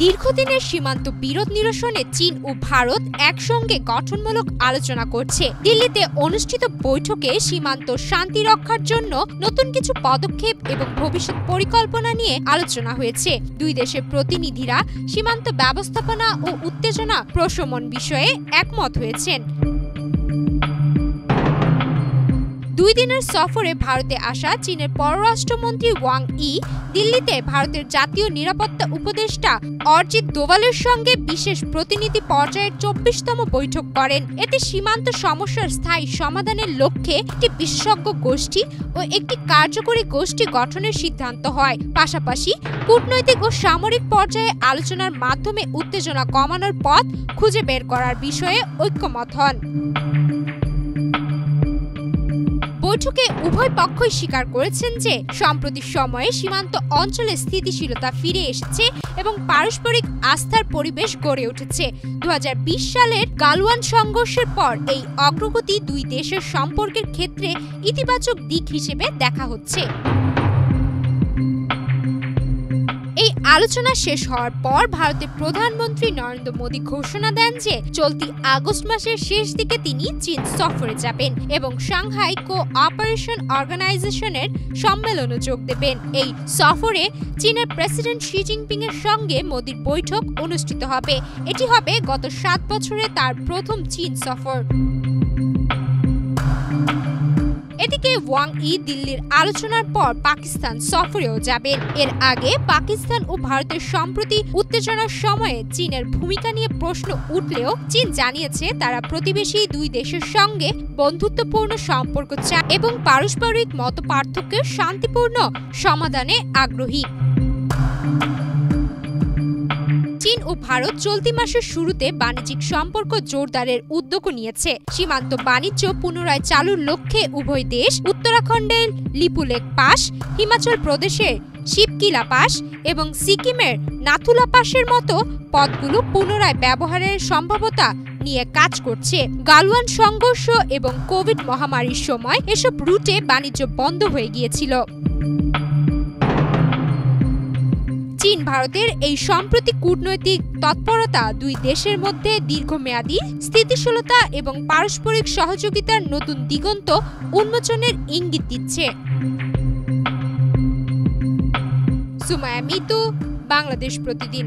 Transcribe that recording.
দীর্ঘদিনের সীমান্ত বিরোধ নিরসনে চীন ও ভারত একসঙ্গে গঠনমূলক আলোচনা করছে। দিল্লিতে অনুষ্ঠিত বৈঠকে সীমান্ত শান্তি রক্ষার জন্য নতুন কিছু পদক্ষেপ এবং ভবিষ্যৎ পরিকল্পনা নিয়ে আলোচনা হয়েছে। দুই দেশের প্রতিনিধিরা সীমান্ত ব্যবস্থাপনা ও উত্তেজনা প্রশমন বিষয়ে একমত হয়েছেন। 2 দিনের সফরে ভারতে আসা চীনের পররাষ্ট্রমন্ত্রী ওয়াং ই দিল্লিতে ভারতের জাতীয় নিরাপত্তা উপদেষ্টা অজিত দোভালের সঙ্গে বিশেষ প্রতিনিধি পর্যায়ের 24তম বৈঠক করেন। এতে সীমান্ত সমস্যার স্থায়ী সমাধানের লক্ষ্যে একটি বিশেষজ্ঞ গোষ্ঠী ও একটি কার্যকরী গোষ্ঠী গঠনের সিদ্ধান্ত হয়। পাশাপাশি কূটনৈতিক ও সামরিক পর্যায়ে আলোচনার মাধ্যমে উত্তেজনা কমানোর পথ খুঁজে বের করার বিষয়ে ঐক্যমত হন। বৈঠকে উভয় পক্ষই স্বীকার করেছেন যে সাম্প্রতিক সময়ে সীমান্ত অঞ্চলে স্থিতিশীলতা ফিরে এসেছে এবং পারস্পরিক আস্থার পরিবেশ গড়ে উঠেছে। 2020 সালের গালওয়ান সংঘর্ষের পর এই অগ্রগতি দুই দেশের সম্পর্কের ক্ষেত্রে ইতিবাচক দিক হিসেবে দেখা হচ্ছে। এই আলোচনা শেষ হওয়ার পর ভারতের প্রধানমন্ত্রী নরেন্দ্র মোদী ঘোষণা দেন যে চলতি আগস্ট মাসের শেষ দিকে তিনি চীন সফরে যাবেন এবং সাংহাই কোঅপারেশন অর্গানাইজেশনের সম্মেলনে যোগ দেবেন। এই সফরে চীনের প্রেসিডেন্ট শি জিনপিং এর সঙ্গে মোদীর বৈঠক অনুষ্ঠিত হবে। এটি হবে গত 7 বছরে তার প্রথম চীন সফর। এদিকে ওয়াং ই দিল্লির আলোচনার পর পাকিস্তান সফরেও যাবেন। এর আগে পাকিস্তান ও ভারতের সম্প্রতি উত্তেজনার সময়ে চীনের ভূমিকা নিয়ে প্রশ্ন উঠলেও চীন জানিয়েছে তারা প্রতিবেশী দুই দেশের সঙ্গে বন্ধুত্বপূর্ণ সম্পর্ক চায় এবং পারস্পরিক মতপার্থক্যের শান্তিপূর্ণ সমাধানে আগ্রহী। চীন ও ভারত চলতি মাসের শুরুতে বাণিজ্যিক সম্পর্ক জোরদারের উদ্যোগ নিয়েছে। সীমান্ত বাণিজ্য পুনরায় চালুর লক্ষ্যে উভয় দেশ উত্তরাখণ্ডের লিপুলেক পাস, হিমাচল প্রদেশের শিবকিলা পাস এবং সিকিমের নাথুলা পাসের মতো পথগুলো পুনরায় ব্যবহারের সম্ভাবনা নিয়ে কাজ করছে। গালওয়ান সংঘর্ষ এবং কোভিড মহামারীর সময় এসব রুটে বাণিজ্য বন্ধ হয়ে গিয়েছিল। চীন ভারতের এই সম্প্রতি কূটনৈতিক তৎপরতা দুই দেশের মধ্যে দীর্ঘমেয়াদী স্থিতিশীলতা এবং পারস্পরিক সহযোগিতার নতুন দিগন্ত উন্মোচনের ইঙ্গিত দিচ্ছে। সুমায়া মিতু, বাংলাদেশ প্রতিদিন।